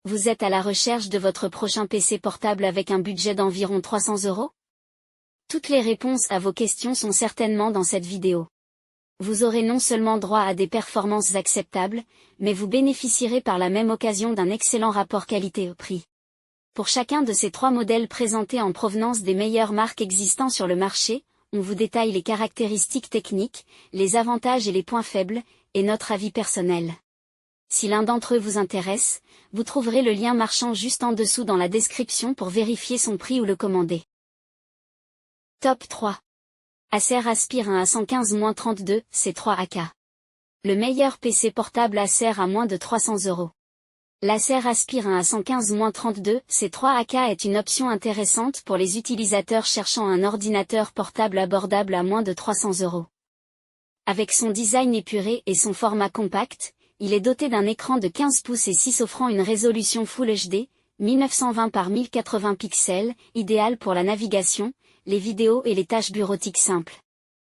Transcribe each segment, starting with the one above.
Vous êtes à la recherche de votre prochain PC portable avec un budget d'environ 300 €? Toutes les réponses à vos questions sont certainement dans cette vidéo. Vous aurez non seulement droit à des performances acceptables, mais vous bénéficierez par la même occasion d'un excellent rapport qualité-prix. Pour chacun de ces 3 modèles présentés en provenance des meilleures marques existant sur le marché, on vous détaille les caractéristiques techniques, les avantages et les points faibles, et notre avis personnel. Si l'un d'entre eux vous intéresse, vous trouverez le lien marchand juste en dessous dans la description pour vérifier son prix ou le commander. Top 3. Acer Aspire 1 A115-32 C3AK. Le meilleur PC portable Acer à moins de 300 €. L'Acer Aspire 1 A115-32 C3AK est une option intéressante pour les utilisateurs cherchant un ordinateur portable abordable à moins de 300 €. Avec son design épuré et son format compact, il est doté d'un écran de 15 pouces et 6 offrant une résolution Full HD, 1920 par 1080 pixels, idéal pour la navigation, les vidéos et les tâches bureautiques simples.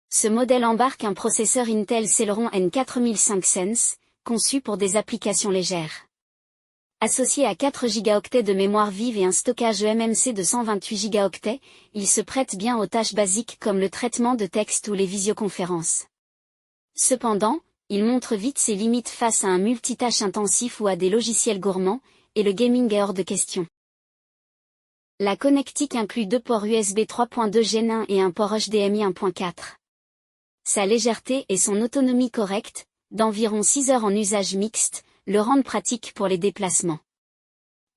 Ce modèle embarque un processeur Intel Celeron N4005 Sense, conçu pour des applications légères. Associé à 4 Go de mémoire vive et un stockage eMMC de 128 Go, il se prête bien aux tâches basiques comme le traitement de texte ou les visioconférences. Cependant, il montre vite ses limites face à un multitâche intensif ou à des logiciels gourmands, et le gaming est hors de question. La connectique inclut 2 ports USB 3.2 Gen 1 et un port HDMI 1.4. Sa légèreté et son autonomie correcte, d'environ 6 heures en usage mixte, le rendent pratique pour les déplacements.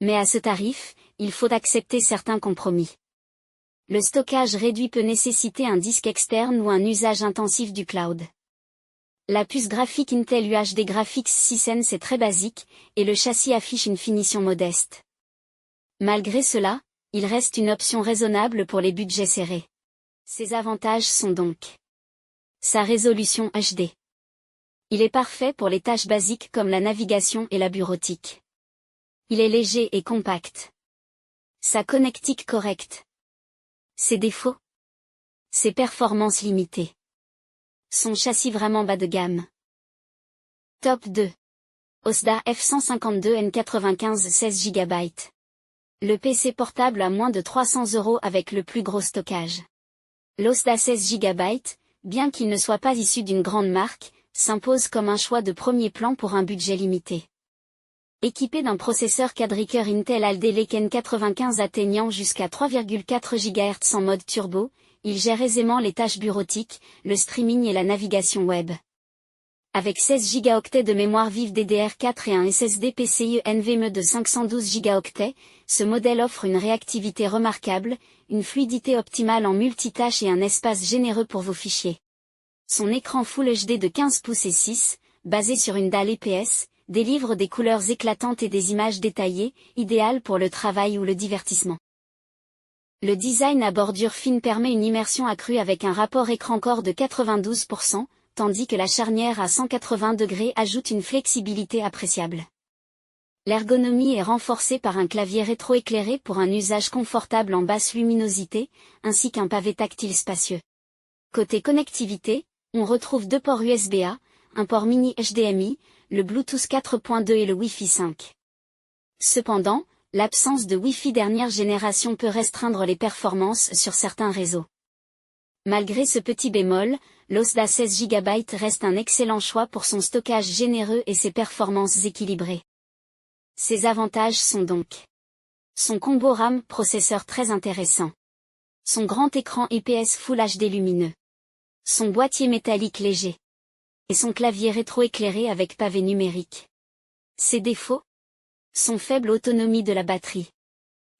Mais à ce tarif, il faut accepter certains compromis. Le stockage réduit peut nécessiter un disque externe ou un usage intensif du cloud. La puce graphique Intel UHD Graphics 6N est très basique, et le châssis affiche une finition modeste. Malgré cela, il reste une option raisonnable pour les budgets serrés. Ses avantages sont donc sa résolution HD. Il est parfait pour les tâches basiques comme la navigation et la bureautique. Il est léger et compact. Sa connectique correcte. Ses défauts. Ses performances limitées. Son châssis vraiment bas de gamme. Top 2. OSDA F152 N95 16 Go. Le PC portable à moins de 300 € avec le plus gros stockage. L'OSDA 16 Go, bien qu'il ne soit pas issu d'une grande marque, s'impose comme un choix de premier plan pour un budget limité. Équipé d'un processeur quadricœur Intel Alder Lake N95 atteignant jusqu'à 3,4 GHz en mode turbo, il gère aisément les tâches bureautiques, le streaming et la navigation web. Avec 16 Go de mémoire vive DDR4 et un SSD PCIe NVMe de 512 Go, ce modèle offre une réactivité remarquable, une fluidité optimale en multitâche et un espace généreux pour vos fichiers. Son écran Full HD de 15 pouces et 6, basé sur une dalle IPS, délivre des couleurs éclatantes et des images détaillées, idéales pour le travail ou le divertissement. Le design à bordure fine permet une immersion accrue avec un rapport écran-corps de 92%, tandis que la charnière à 180 degrés ajoute une flexibilité appréciable. L'ergonomie est renforcée par un clavier rétroéclairé pour un usage confortable en basse luminosité, ainsi qu'un pavé tactile spacieux. Côté connectivité, on retrouve 2 ports USB-A, un port mini HDMI, le Bluetooth 4.2 et le Wi-Fi 5. Cependant, l'absence de Wi-Fi dernière génération peut restreindre les performances sur certains réseaux. Malgré ce petit bémol, l'OSDA 16 Go reste un excellent choix pour son stockage généreux et ses performances équilibrées. Ses avantages sont donc son combo RAM processeur très intéressant, son grand écran IPS Full HD lumineux, son boîtier métallique léger, et son clavier rétroéclairé avec pavé numérique. Ses défauts? Son faible autonomie de la batterie.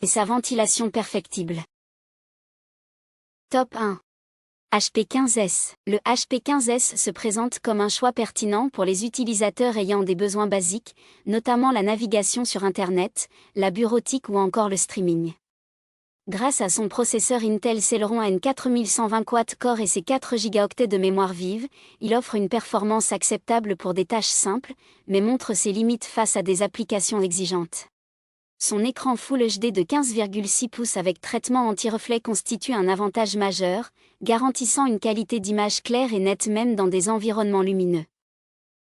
Et sa ventilation perfectible. Top 1. HP15S. Le HP15S se présente comme un choix pertinent pour les utilisateurs ayant des besoins basiques, notamment la navigation sur Internet, la bureautique ou encore le streaming. Grâce à son processeur Intel Celeron N4120 quad-core et ses 4 Go de mémoire vive, il offre une performance acceptable pour des tâches simples, mais montre ses limites face à des applications exigeantes. Son écran Full HD de 15,6 pouces avec traitement anti-reflet constitue un avantage majeur, garantissant une qualité d'image claire et nette même dans des environnements lumineux.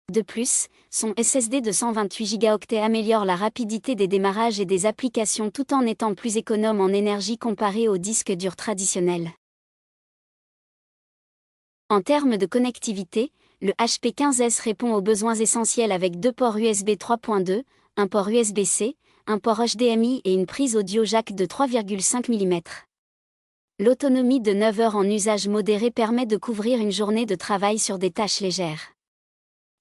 De plus, son SSD de 128 Go améliore la rapidité des démarrages et des applications tout en étant plus économe en énergie comparé aux disques durs traditionnels. En termes de connectivité, le HP 15S répond aux besoins essentiels avec 2 ports USB 3.2, un port USB-C, un port HDMI et une prise audio jack de 3,5 mm. L'autonomie de 9 heures en usage modéré permet de couvrir une journée de travail sur des tâches légères.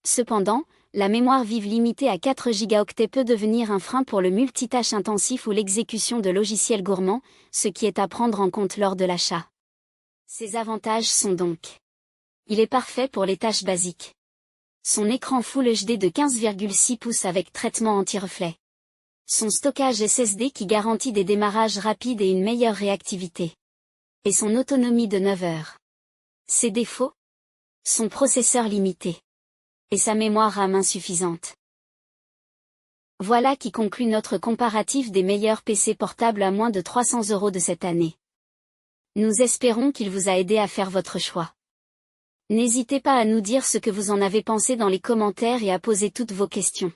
Cependant, la mémoire vive limitée à 4 Go peut devenir un frein pour le multitâche intensif ou l'exécution de logiciels gourmands, ce qui est à prendre en compte lors de l'achat. Ses avantages sont donc: il est parfait pour les tâches basiques. Son écran Full HD de 15,6 pouces avec traitement anti-reflet. Son stockage SSD qui garantit des démarrages rapides et une meilleure réactivité. Et son autonomie de 9 heures. Ses défauts? Son processeur limité. Et sa mémoire RAM insuffisante. Voilà qui conclut notre comparatif des meilleurs PC portables à moins de 300 € de cette année. Nous espérons qu'il vous a aidé à faire votre choix. N'hésitez pas à nous dire ce que vous en avez pensé dans les commentaires et à poser toutes vos questions.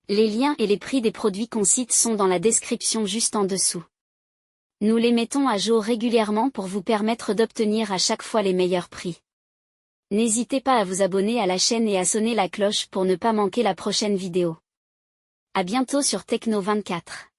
Les liens et les prix des produits qu'on cite sont dans la description juste en dessous. Nous les mettons à jour régulièrement pour vous permettre d'obtenir à chaque fois les meilleurs prix. N'hésitez pas à vous abonner à la chaîne et à sonner la cloche pour ne pas manquer la prochaine vidéo. À bientôt sur Techno 24.